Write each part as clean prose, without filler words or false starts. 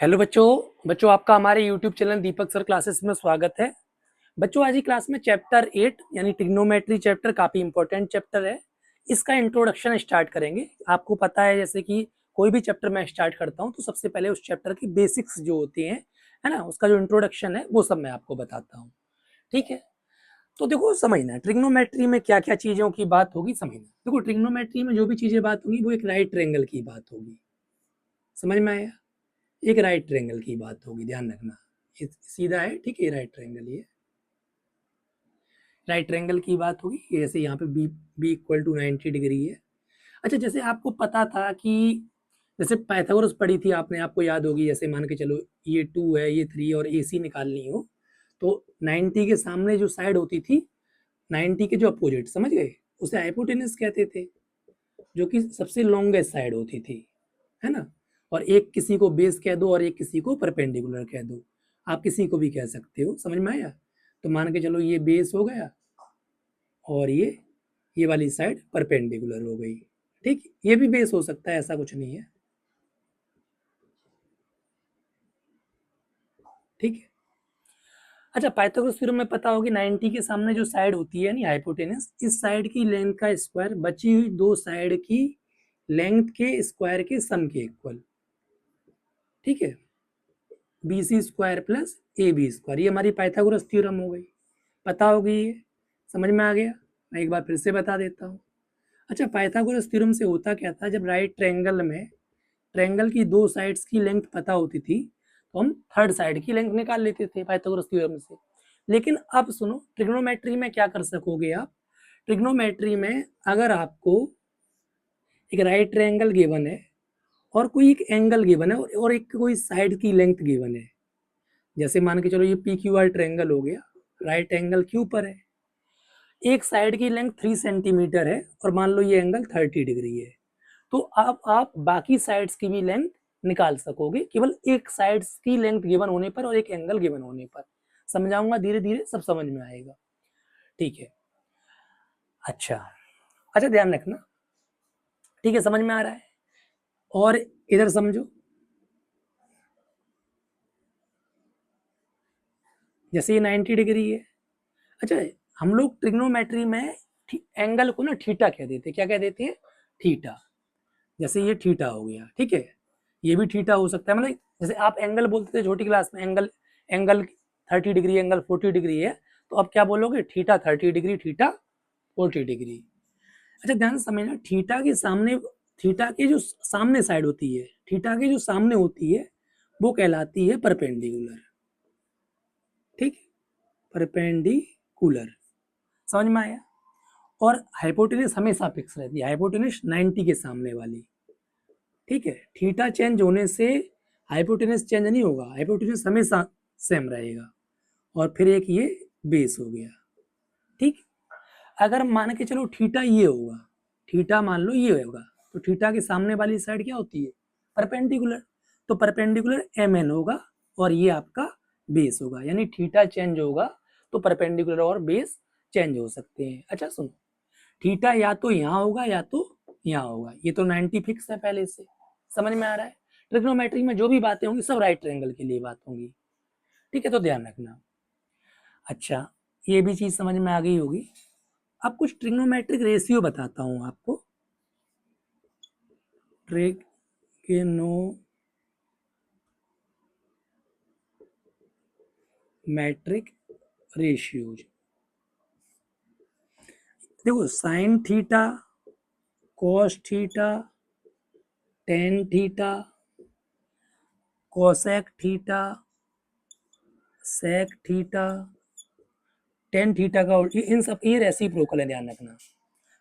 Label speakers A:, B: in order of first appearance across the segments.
A: Hello बच्चों आपका हमारे यूट्यूब चैनल दीपक सर क्लासेस में स्वागत है। बच्चों आज की क्लास में चैप्टर 8 यानी ट्रिग्नोमेट्री चैप्टर काफ़ी इंपॉर्टेंट चैप्टर है। इसका इंट्रोडक्शन स्टार्ट करेंगे। आपको पता है जैसे कि कोई भी चैप्टर मैं स्टार्ट करता हूँ तो सबसे पहले उस चैप्टर की बेसिक्स जो होती हैं, है ना, उसका जो इंट्रोडक्शन है वो सब मैं आपको बताता हूँ। ठीक है, तो देखो समझना ट्रिग्नोमेट्री में क्या क्या चीज़ों की बात होगी समझना। देखो ट्रिग्नोमेट्री में जो भी चीज़ें बात होगी वो एक राइट ट्रायंगल की बात होगी। समझ में आया? एक राइट ट्रायंगल की बात होगी, ध्यान रखना। ये सीधा है, ठीक है, राइट ट्रायंगल, ये राइट ट्रायंगल की बात होगी। जैसे यहाँ पे b b equal to 90 degree है। अच्छा, जैसे आपको पता था कि जैसे पाइथागोरस पढ़ी थी आपने, आपको याद होगी। जैसे मान के चलो ये 2 है, ये 3 और AC निकालनी हो तो 90 के सामने जो साइड होती थी, 90 के जो अपोजिट, समझ गए, उसे हाइपोटेनस कहते थे, जो कि सबसे लॉन्गेस्ट साइड होती थी, है ना। और एक किसी को बेस कह दो और एक किसी को परपेंडिकुलर कह दो, आप किसी को भी कह सकते हो। समझ में आया? तो मान के चलो ये बेस हो गया और ये वाली साइड परपेंडिकुलर हो गई। ठीक, ये भी बेस हो सकता है, ऐसा कुछ नहीं है। ठीक है। अच्छा, पाइथागोरस थ्योरम में पता होगी 90 के सामने जो साइड होती है यानी हाइपोटेनस, इस साइड की लेंथ का स्क्वायर बची हुई दो साइड की लेंथ के स्क्वायर के सम के इक्वल। ठीक है, BC square plus AB square, ये हमारी पाइथागोरस थ्योरम हो गई। पता होगी ये, समझ में आ गया? मैं एक बार फिर से बता देता हूँ। अच्छा, पाइथागोरस थ्योरम से होता क्या था, जब राइट ट्रायंगल में ट्रायंगल की दो साइड्स की लेंथ पता होती थी तो हम थर्ड साइड की लेंथ निकाल लेते थे पाइथागोरस थ्योरम से। लेकिन अब सुनो, ट्रिग्नोमेट्री में क्या कर सकोगे आप। ट्रिग्नोमेट्री में अगर आपको एक राइट ट्रायंगल गिवन है और कोई एक एंगल गिवन है और एक कोई साइड की लेंथ गिवन है, जैसे मान के चलो ये PQR ट्रायंगल हो गया, राइट एंगल Q पर है, एक साइड की लेंथ 3 सेंटीमीटर है और मान लो ये एंगल 30 डिग्री है, तो आप बाकी साइड्स की भी लेंथ निकाल सकोगे केवल एक साइड्स की लेंथ गिवन होने पर और एक एंगल गिवन होने पर। समझाऊंगा धीरे धीरे, सब समझ में आएगा। ठीक है। अच्छा, अच्छा ध्यान रखना। ठीक है, समझ में आ रहा है? और इधर समझो, जैसे ये 90 डिग्री है। अच्छा, हम लोग ट्रिग्नोमेट्री में एंगल को ना थीटा कह देते हैं। क्या कह देते हैं? थीटा। जैसे ये थीटा हो गया, ठीक है, ये भी थीटा हो सकता है। मतलब जैसे आप एंगल बोलते थे छोटी क्लास में, angle angle 30 degree, angle 40 degree है, तो अब क्या बोलोगे? Theta 30 degree, theta 40 degree. अच्छा ध्यान से समझना, थीटा के सामने, थीटा के जो सामने साइड होती है, थीटा के जो सामने होती है वो कहलाती है परपेंडिकुलर। ठीक, परपेंडिकुलर। समझ में आया? और हाइपोटेनस हमेशा फिक्स रहती है, हाइपोटेनस 90 के सामने वाली। ठीक है, थीटा चेंज होने से हाइपोटेनस चेंज नहीं होगा, हाइपोटेनस हमेशा सेम रहेगा। और फिर एक ये बेस हो गया। ठीक, अगर मान के चलो थीटा ये होगा, थीटा मान लो ये होगा, तो थीटा के सामने वाली साइड क्या होती है? परपेंडिकुलर। तो परपेंडिकुलर MN होगा और ये आपका बेस होगा, यानी थीटा चेंज होगा तो परपेंडिकुलर और बेस चेंज हो सकते हैं। अच्छा सुनो, थीटा या तो यहाँ होगा या तो यहाँ होगा, ये तो 90 फिक्स है पहले से। समझ में आ रहा है? ट्रिग्नोमेट्री में जो भी बातें होंगी सब राइट ट्रायंगल के लिए बात होंगी। ठीक है, तो ध्यान रखना। अच्छा, ये भी चीज समझ में आ गई होगी। अब कुछ ट्रिग्नोमेट्रिक रेशियो बताता हूं आपको। ट्रिग्नोमेट्रिक रेशियोज, देखो sign theta, cos theta, tan theta, cosec theta, sec theta, tan theta का इन सब ये रेसिप्रोकल है, ध्यान रखना।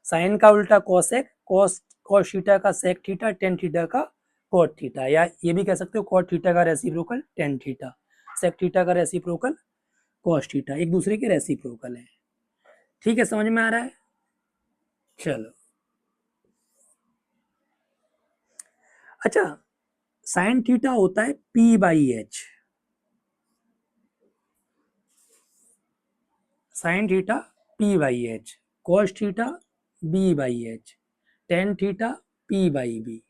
A: साइन का उल्टा कॉसेक, कॉस थीटा का सेक थीटा, टेन थीटा का कॉट थीटा, या ये भी कह सकते हो कॉट थीटा का reciprocal tan theta, sec theta का रेसिप्रोकल कॉस थीटा, एक दूसरे के रेसिप्रोकल है। ठीक है, समझ में आ रहा है? चलो, अच्छा, साइन थीटा होता है P/H, sine theta P/H, cos theta B/H, tan theta P/B।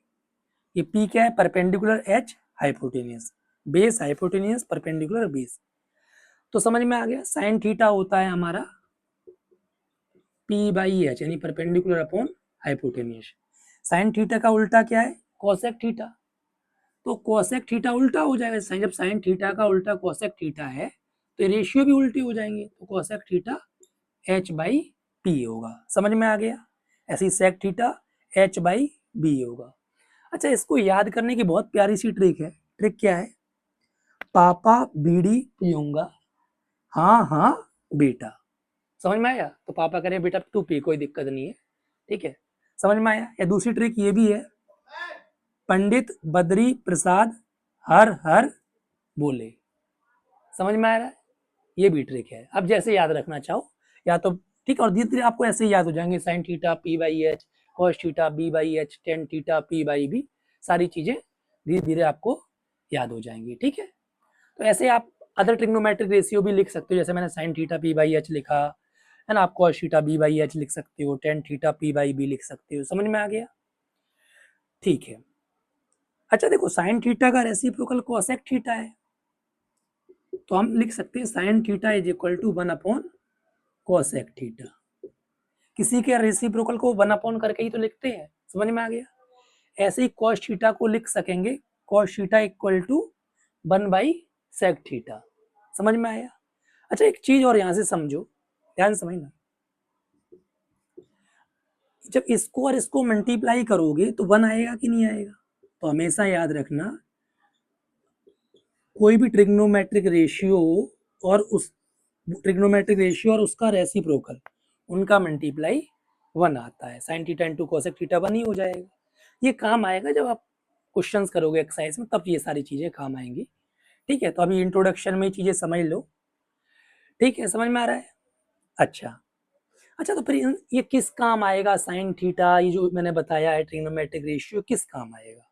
A: ये P क्या है? Perpendicular, H hypotenuse, base hypotenuse perpendicular base. तो समझ में आ गया, साइन थीटा होता है हमारा पी बाई एच यानी परपेंडिकुलर अपॉन हाइपोटेनियस। साइन थीटा का उल्टा क्या है, कोसेक थीटा। तो कोसेक थीटा उल्टा हो जाएगा, जब साइन थीटा का उल्टा कोसेक थीटा है तो रेशियो भी उल्टी हो जाएंगे, तो cosec theta h by p होगा। समझ में आ गया, ऐसी sec theta h by b होगा। अच्छा, इसको याद करने की बहुत प्यारी सी ट्रिक है। ट्रिक क्या है, पापा बीड़ी पीऊंगा, हाँ हाँ बेटा। समझ में आया, तो पापा कह रहे बेटा तू पी, कोई दिक्कत नहीं है, ठीक है, समझ में आया। या दूसरी ट्रिक ये भी है, पंडित बद्री प्रसाद हर हर बोले। समझ में आ रहा है, ये भी ट्रिक है। अब जैसे याद रखना चाहो या तो ठीक, और धीरे धीरे आपको ऐसे ही याद हो जाएंगे, sine theta p by h, cos theta b by h, tan theta p by b, सारी चीजें धीरे धीरे आपको याद हो जाएंगी, ठीक है। तो ऐसे आप अदर ट्रिग्नोमेट्रिक रेशियो भी लिख सकते हो, जैसे मैंने sine theta p by h लिखा है ना, आप cos theta b by h लिख सकते हो, tan theta p by b लिख सकते हो। समझ में आ गया, ठीक है। अच्छा देखो, साइन थीटा का रेसिप्रोकल कोसेक थीटा है, तो हम लिख सकते हैं sine theta is equal to 1 upon cosec theta. किसी के रेसिप्रोकल को 1 अपॉन करके ही तो लिखते हैं। समझ में आ गया, ऐसे ही कॉस थीटा को लिख सकेंगे cos theta equal to one by sec theta. समझ में आया। अच्छा, एक चीज और यहां से समझो, ध्यान समझना, जब इसको और इसको मल्टीप्लाई करोगे तो 1 आएगा कि नहीं आएगा। तो हमेशा याद रखना, कोई भी ट्रिग्नोमेट्रिक रेशियो और उस ट्रिग्नोमेट्रिक रेशियो और उसका रेसिप्रोकल, उनका मल्टीप्लाई 1 आता है। Sine theta into cosec theta 1 ही हो जाएगा। ये काम आएगा जब आप क्वेश्चंस करोगे एक्सरसाइज में, तब ये सारी चीजें काम आएंगी, ठीक है। तो अभी इंट्रोडक्शन में चीजें समझ लो, ठीक है, समझ में आ रहा है। अच्छा अच्छा, तो फिर ये किस काम आएगा साइन थीटा, ये जो मैंने बताया है ट्रिग्नोमेट्रिक रेशियो किस काम आएगा,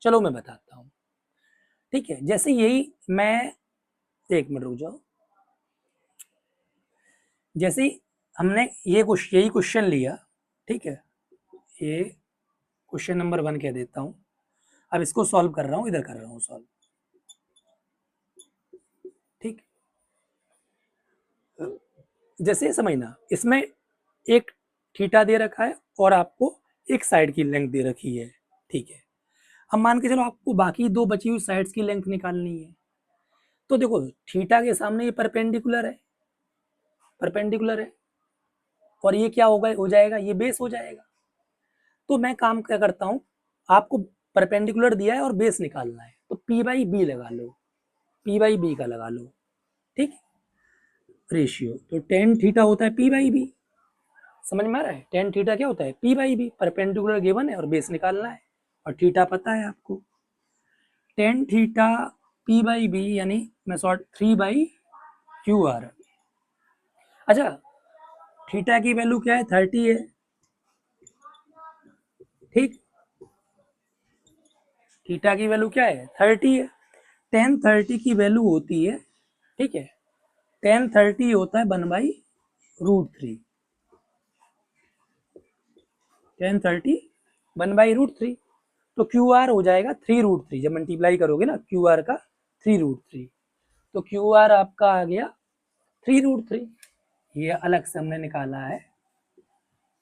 A: चलो मैं बताता हूँ, ठीक है। जैसे यही मैं, एक मिनट रुक जाओ, जैसे हमने यही क्वेश्चन लिया, ठीक है, ये क्वेश्चन नंबर 1 कह देता हूँ। अब इसको सॉल्व कर रहा हूँ, इधर कर रहा हूँ सॉल्व, ठीक। जैसे समझना, इसमें एक थीटा दे रखा है और आपको एक साइड की लेंथ दे रखी है, ठीक है। अब मान के चलो आपको बाकी दो बची हुई साइड्स की लेंथ निकालनी है। तो देखो, थीटा के सामने ये परपेंडिकुलर है, परपेंडिकुलर है, और ये क्या होगा, हो जाएगा, ये बेस हो जाएगा। तो मैं काम क्या करता हूँ, आपको परपेंडिकुलर दिया है और बेस निकालना है, तो पी बाई बी लगा लो, पी बाई बी का लगा लो, ठीक। रेशियो तो टेन थीटा होता है पी बाई बी। समझ में आ रहा है, टेन थीटा क्या होता है, p by b. Perpendicular given है और बेस निकालना है, और थीटा पता है आपको, tan theta p by b यानी मैं शॉर्ट 3/QR। अच्छा, थीटा की वैल्यू क्या है, 30 है, ठीक। थीटा की वैल्यू क्या है, 30 है। टेन 30 की वैल्यू होती है, ठीक है, टेन 30 होता है 1/√3, टेन 30 1/√3। तो क्यू आर हो जाएगा 3√3, जब मल्टीप्लाई करोगे ना क्यू आर का 3√3, तो क्यू आर आपका आ गया 3√3। ये अलग से हमने निकाला है,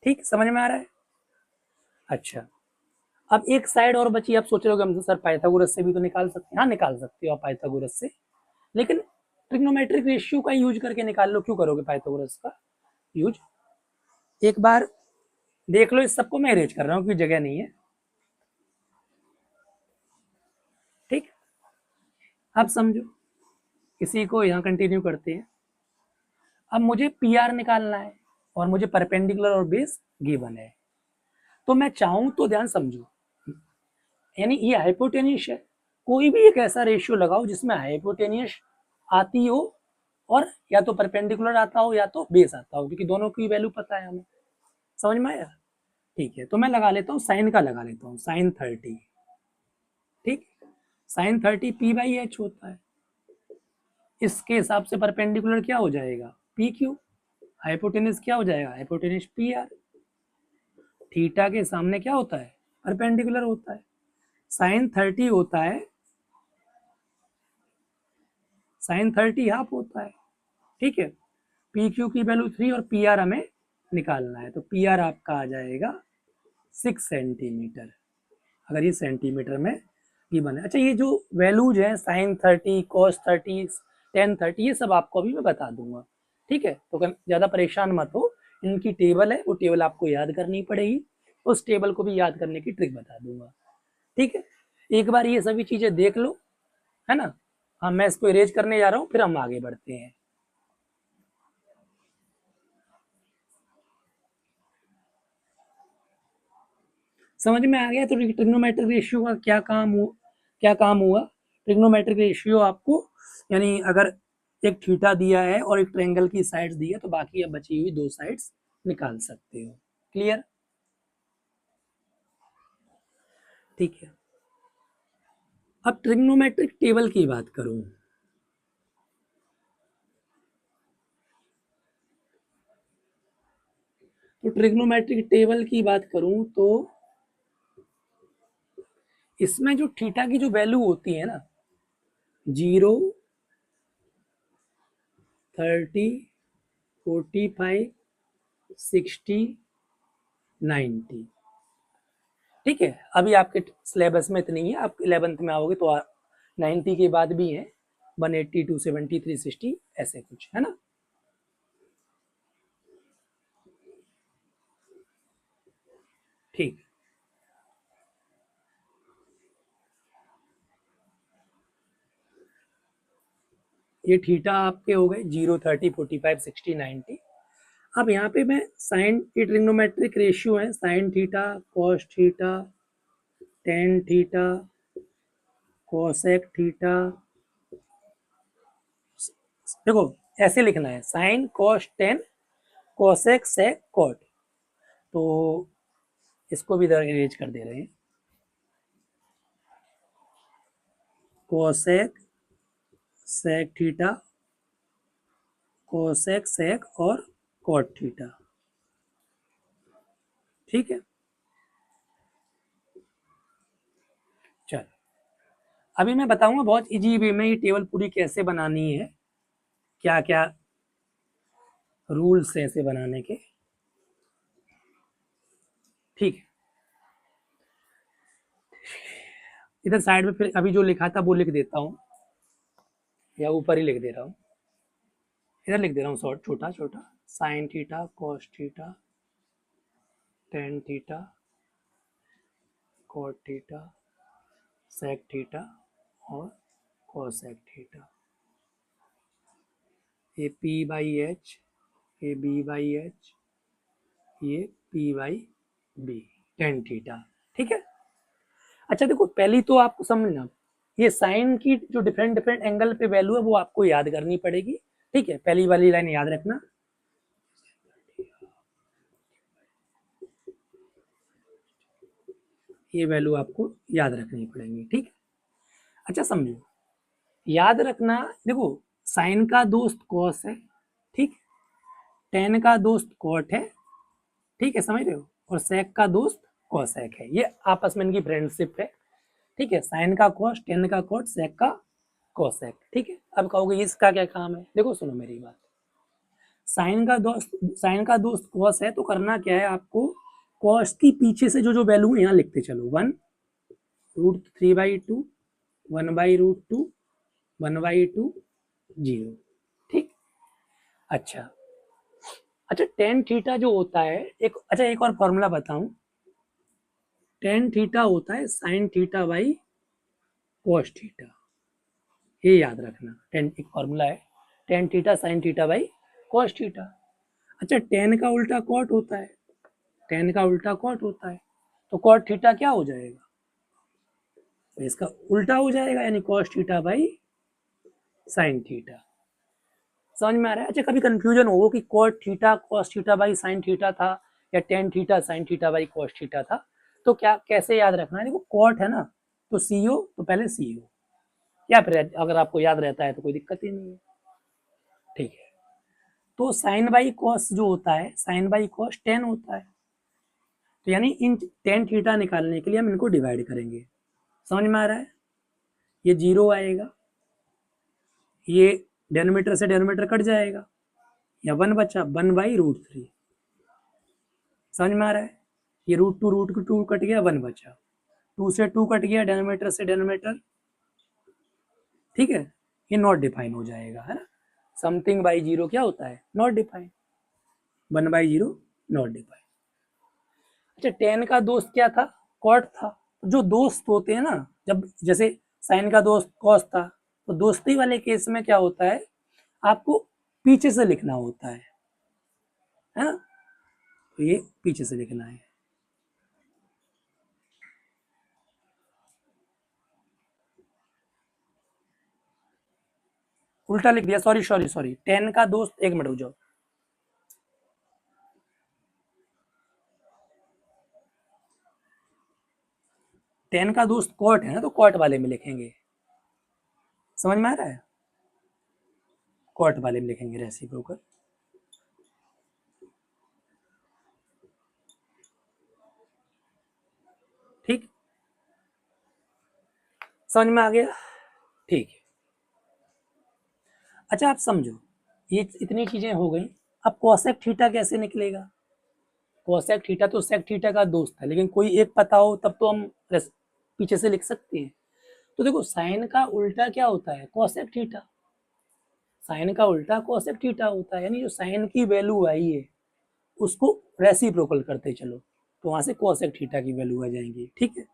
A: ठीक, समझ में आ रहा है। अच्छा, अब एक साइड और बची, आप सोच रहे हो कि हम सर पाइथागोरस से भी तो निकाल सकते हैं। हाँ, निकाल सकते हो आप पाइथागोरस से, लेकिन ट्रिग्नोमेट्रिक रेशियो का यूज करके निकाल लो। क्यों करोगे पाइथागोरस का यूज, एक बार देख लो। इस सबको मैं अरेंज कर रहा हूँ, क्योंकि जगह नहीं है, ठीक। अब समझो, इसी को यहाँ कंटिन्यू करते हैं। अब मुझे पी आर निकालना है और मुझे परपेंडिकुलर और बेस गिवन है। तो मैं चाहूं तो ध्यान समझो, यानी ये हाइपोटेन्यूस है, कोई भी एक ऐसा रेशियो लगाओ जिसमें हाइपोटेन्यूस आती हो और या तो परपेंडिकुलर आता हो या तो बेस आता हो, क्योंकि दोनों की वैल्यू पता है हमें। समझ में आया, ठीक है। तो मैं लगा लेता हूँ साइन का, लगा लेता हूँ साइन 30, ठीक। साइन 30 पी बाई एच होता है, इसके हिसाब से परपेंडिकुलर क्या हो जाएगा, पी क्यू। हाइपोटेन्यूस क्या हो जाएगा, हाइपोटेन्यूस पी आर। थीटा के सामने क्या होता है, परपेंडिकुलर होता है। साइन 30 होता है साइन 30 हाफ होता है, ठीक है। पी क्यू की वैल्यू 3 और पी आर हमें निकालना है, तो पी आर आपका आ जाएगा 6 सेंटीमीटर, अगर ये सेंटीमीटर में गिवन है। अच्छा, ये जो वैल्यूज है साइन 30, कॉस 30, टेन 30, ये सब आपको अभी मैं बता दूंगा, ठीक है। तो ज़्यादा परेशान मत हो, इनकी टेबल है, वो टेबल आपको याद करनी पड़ेगी, उस टेबल को भी याद करने की ट्रिक बता दूंगा, ठीक है। एक बार ये सभी चीज़ें देख लो, है ना। हाँ, मैं इसको इरेज करने जा रहा हूँ, फिर हम आगे बढ़ते हैं। समझ में आ गया? तो ट्रिग्नोमेट्रिक रेशियो का क्या काम हुआ? ट्रिग्नोमेट्रिक रेशियो आपको, यानी अगर एक थीटा दिया है और एक ट्रायंगल की साइड्स दी है, तो बाकी अब बची हुई दो साइड्स निकाल सकते हो। क्लियर? ठीक है। अब ट्रिग्नोमेट्रिक टेबल की बात करूं, तो ट्रिग्नोमेट्रिक टेबल की बात करूं तो इसमें जो थीटा की जो वैल्यू होती है ना, 0, 30, 45, 60, 90, ठीक है। अभी आपके सिलेबस में इतनी है, आप 11th में आओगे तो 90 के बाद भी है 180, 270, 360, ऐसे कुछ है ना। ठीक, ये थीटा आपके हो गए 0, 30, 45, 60, 90। अब यहाँ पे मैं साइन, ये ट्रिग्नोमेट्रिक रेशियो है, sine theta, cos theta, tan theta, cosec theta, देखो ऐसे लिखना है, sine cos tan cosec sec cot, तो इसको भी इधर इरेज कर दे रहे हैं, cosec sec theta, cosec sec और कॉट थीटा, ठीक है। चल, अभी मैं बताऊंगा बहुत इजी वे में ये टेबल पूरी कैसे बनानी है, क्या क्या रूल्स है इसे बनाने के, ठीक है। इधर साइड में फिर अभी जो लिखा था वो लिख देता हूँ, या ऊपर ही लिख दे रहा हूँ, इधर लिख दे रहा हूँ शॉर्ट, छोटा छोटा, sine theta, cos theta, tan theta, cot theta, sec theta और कोसेक थीटा, ये पी बाई एच, ये बी बाई एच, ये p by b, tan theta, ठीक है। अच्छा देखो, पहली तो आपको समझना, ये साइन की जो डिफरेंट डिफरेंट एंगल पे वैल्यू है वो आपको याद करनी पड़ेगी, ठीक है। पहली वाली लाइन याद रखना, ये वैल्यू आपको याद रखनी पड़ेगी, ठीक है। अच्छा समझो, याद रखना, देखो साइन का दोस्त कॉस है, ठीक, टेन का दोस्त कॉट है, ठीक है, समझ रहे हो, और सेक का दोस्त कॉसेक है, ये आपस में इनकी फ्रेंडशिप है, ठीक है। साइन का कॉस, टेन का कॉट, सेक का कॉसेक, ठीक है। अब कहोगे इसका क्या काम है, देखो सुनो मेरी बात, साइन का दोस्त कॉस है, तो करना क्या है आपको, कॉस की पीछे से जो जो वैल्यू है यहाँ लिखते चलो, 1√3/2, 1/√2, 1/2, 0, ठीक। अच्छा, अच्छा टेन थीटा जो होता है, एक और फॉर्मूला बताऊं, टेन थीटा होता है sine theta by cos theta, ये याद रखना, टेन एक फॉर्मूला है, ten theta sine theta by cos theta. अच्छा, टेन का उल्टा कॉट होता है, टेन का उल्टा कॉट होता है, तो कॉट थीटा क्या हो जाएगा, तो इसका उल्टा हो जाएगा, यानी cos theta by sine theta. समझ में आ रहा है? अच्छा, कभी कंफ्यूजन हो कि cot theta cos theta by sine theta था, या tan theta sine theta by cos theta था, तो क्या कैसे याद रखना है, देखो कॉट है ना, तो सी ओ तो पहले सी ओ, या फिर अगर आपको याद रहता है तो कोई दिक्कत ही नहीं है, ठीक है। तो साइन बाई कॉस जो होता है, साइन बाई कॉस टेन होता है, तो यानी इन टेन थीटा निकालने के लिए हम इनको डिवाइड करेंगे, समझ में आ रहा है, ये 0 आएगा, ये डेनोमीटर से डेनोमीटर कट जाएगा, या 1 बचा, 1/√3। समझ में आ रहा है? ये √2 कट गया, 1 बचा, 2 से 2 कट गया, डेनोमीटर से डेनोमीटर, ठीक है, ये नॉट डिफाइन हो जाएगा, है ना। समथिंग बाई जीरो क्या होता है? Not define. 1/0 not define. अच्छा, 10 का दोस्त क्या था? कॉट था। जो दोस्त होते हैं ना, जब जैसे साइन का दोस्त कॉस था, तो दोस्ती वाले केस में क्या होता है, आपको पीछे से लिखना होता है ना। तो ये पीछे से लिखना है। उल्टा लिख दिया, सॉरी सॉरी सॉरी। 10 का दोस्त, एक मिनट रुक जाओ, 10 का दोस्त कॉट है ना, तो कॉट वाले में लिखेंगे। समझ में आ रहा है? कॉट वाले में लिखेंगे रेसिप्रोकल। ठीक, समझ में आ गया? ठीक है। अच्छा, आप समझो, ये इतनी चीजें हो गई। अब कोसेक थीटा कैसे निकलेगा? कोसेक थीटा तो सेक थीटा का दोस्त है, लेकिन कोई एक पता हो तब तो हम पीछे से लिख सकते हैं। तो देखो, साइन का उल्टा क्या होता है? Cosec theta. साइन का उल्टा कोसेक थीटा होता है, यानी जो साइन की वैल्यू आई है उसको रेसिप्रोकल करते चलो, तो वहां से कोसेक थीटा की वैल्यू आ जाएंगी। ठीक है,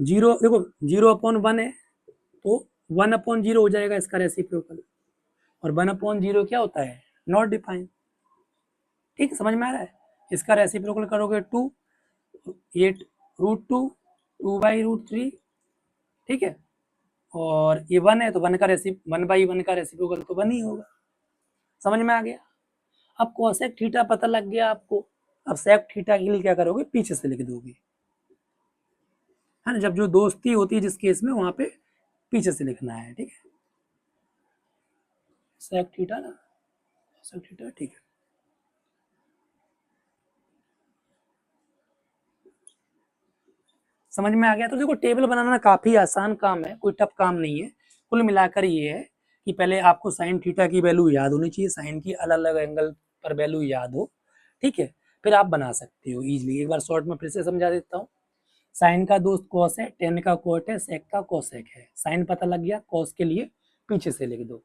A: जीरो, देखो 0/1 है, तो 1/0 हो जाएगा इसका रेसिप्रोकल, और 1/0 क्या होता है? Not define. ठीक है, समझ में आ रहा है? इसका रेसिप्रोकल करोगे 2, ये √2 ठीक है, और ये 1 है, तो 1/1 का रेसिप्रोकल तो 1 ही होगा। समझ में आ गया? अब कोसेक थीटा पता लग गया आपको। अब सेक थीटा के लिए क्या करोगे? पीछे से लिख दोगे, है ना। जब जो दोस्ती होती है जिस केस में, वहां पे पीछे से लिखना है। ठीक है, सेक थीटा ना, सेक थीटा, ठीक है। समझ में आ गया? तो देखो, टेबल बनाना काफी आसान काम है, कोई टफ काम नहीं है। कुल मिलाकर ये है कि पहले आपको साइन थीटा की वैल्यू याद होनी चाहिए, साइन की अलग अलग एंगल पर वैल्यू याद हो। ठीक है, फिर आप बना सकते हो इजीली। एक बार शॉर्ट में फिर से समझा देता हूँ। साइन का दोस्त कॉस है, 10 का कोट है, सेक का कोसेक है। साइन पता लग गया, कॉस के लिए पीछे से लिख दो।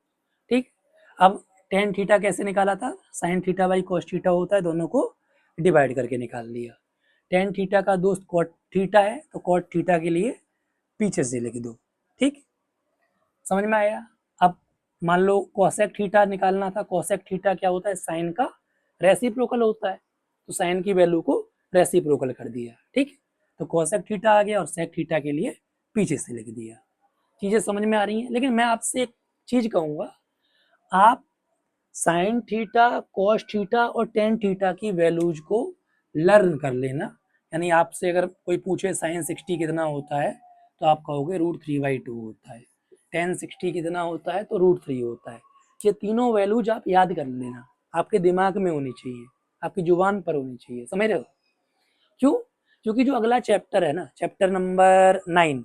A: ठीक, अब टेन थीटा कैसे निकाला था? Sign theta by cos theta होता है, दोनों को डिवाइड करके निकाल लिया। टेन थीटा का दोस्त कॉट थीटा है, तो कॉट थीटा के लिए पीछे से लिख दो। ठीक, समझ में आया? अब मान लो कोसेक थीटा निकालना था। कोसेक थीटा क्या होता है? साइन का रेसिप्रोकल होता है, तो साइन की वैल्यू को रेसिप्रोकल कर दिया। ठीक, तो कोसेक थीटा आ गया, और सेक थीटा के लिए पीछे से लिख दिया। चीजें समझ में आ रही हैं? लेकिन मैं आपसे एक चीज कहूंगा, आप साइन थीटा, कॉस थीटा और टेन थीटा की वैल्यूज को लर्न कर लेना। यानी आपसे अगर कोई पूछे साइन 60 कितना होता है, तो आप कहोगे √3/2 होता है। टेन 60 कितना होता है, तो √3 होता है। ये तीनों वैल्यूज आप याद कर लेना, आपके दिमाग में होनी चाहिए, आपकी जुबान पर होनी चाहिए। समझ रहे हो? क्यों? क्योंकि जो अगला चैप्टर है ना, चैप्टर नंबर 9,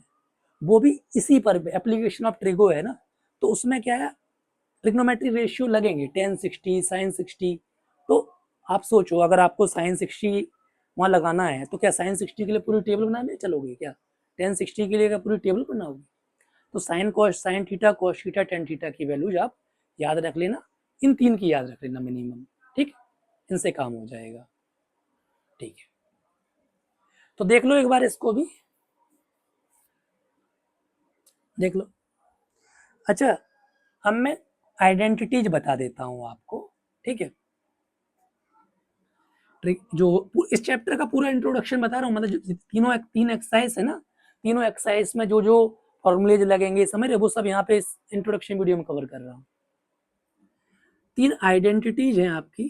A: वो भी इसी पर एप्लीकेशन ऑफ ट्रिगो है ना। तो उसमें क्या है, ट्रिग्नोमेट्री रेशियो लगेंगे, टेन 60, साइन 60। तो आप सोचो, अगर आपको साइन 60 वहां लगाना है, तो क्या साइन 60 के लिए पूरी टेबल बनाने चलोगे? क्या टेन 60 के लिए क्या पूरी टेबल बनाओगे? तो sine cos, sign theta, cos theta, tan theta की वैल्यूज आप याद रख लेना। इन तीन की याद रख लेना मिनिमम। ठीक, इनसे काम हो जाएगा। ठीक है, तो देख लो एक बार इसको भी, देख लो। अच्छा, अब मैं आइडेंटिटीज बता देता हूँ आपको। ठीक है, जो इस चैप्टर का पूरा इंट्रोडक्शन बता रहा हूँ, मतलब जो तीन एक्सरसाइज है ना, तीनों एक्सरसाइज में जो जो फॉर्मूलेज लगेंगे, समझ रहे, वो सब यहाँ पे इस इंट्रोडक्शन वीडियो में कवर कर रहा हूँ। तीन आइडेंटिटीज हैं आपकी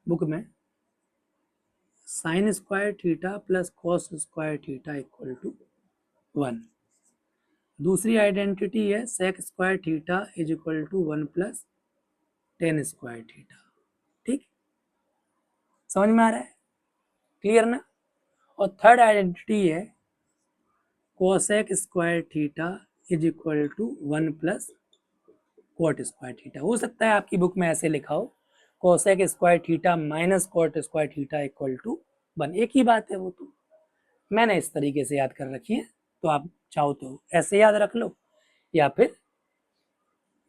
A: बुक में। Sine square theta plus cos square theta equal to 1। दूसरी आइडेंटिटी है sec square theta is equal to 1 plus tan square theta. ठीक, समझ में आ रहा है? क्लियर ना? और थर्ड आइडेंटिटी है cosec square theta is equal to 1 plus cot square theta. हो सकता है आपकी बुक में ऐसे लिखा हो cosec square theta minus cot square theta equal to 1, एक ही बात है वो। तो मैंने इस तरीके से याद कर रखी है, तो आप चाहो तो ऐसे याद रख लो या फिर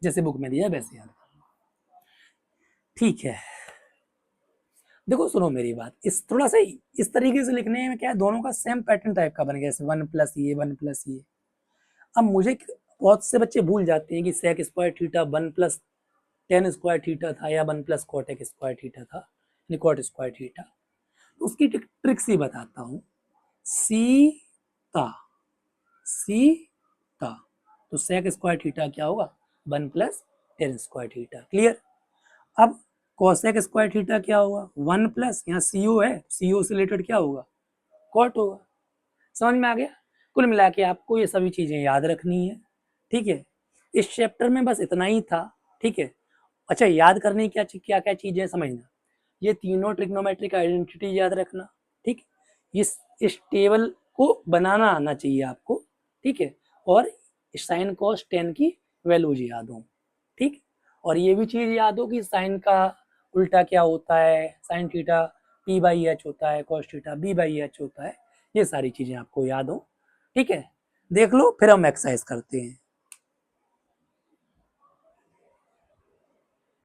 A: जैसे बुक में दिया वैसे याद कर लो, ठीक है। देखो सुनो मेरी बात, इस थोड़ा सा इस तरीके से लिखने में क्या है, दोनों का सेम पैटर्न टाइप का बन गया, जैसे 1 प्लस ये 1 प्लस ये। अब मुझे बहुत से बच्चे भूल जाते हैं कि sec square theta 1 plus tan square theta था या 1 प्लस कॉटेक स्क्वायर थीटा था, यानी कॉट स्क्वायर थीटा। तो उसकी ट्रिक्स ही बताता हूँ। सीता सीता तो सेक स्क्वायर थीटा क्या होगा, 1 plus tan square theta, clear. अब कोसेक स्क्वायर थीटा क्या होगा, 1 प्लस, यहाँ सीओ है, सीओ से रिलेटेड क्या होगा, कॉट होगा। समझ में आ गया। कुल मिला के आपको ये सभी चीजें याद रखनी है, ठीक है। इस चैप्टर में बस इतना ही था, ठीक है। अच्छा, याद करने की क्या क्या चीजें समझना, ये तीनों ट्रिग्नोमेट्रिक आइडेंटिटी याद रखना, ठीक। इस टेबल को बनाना आना चाहिए आपको, ठीक है। और साइन कॉस टेन की वैल्यूज याद हो, ठीक। और ये भी चीज याद हो कि साइन का उल्टा क्या होता है, sine theta p by h होता है, cos theta b by h होता है, ये सारी चीजें आपको याद हो, ठीक है। देख लो, फिर हम एक्सरसाइज करते हैं।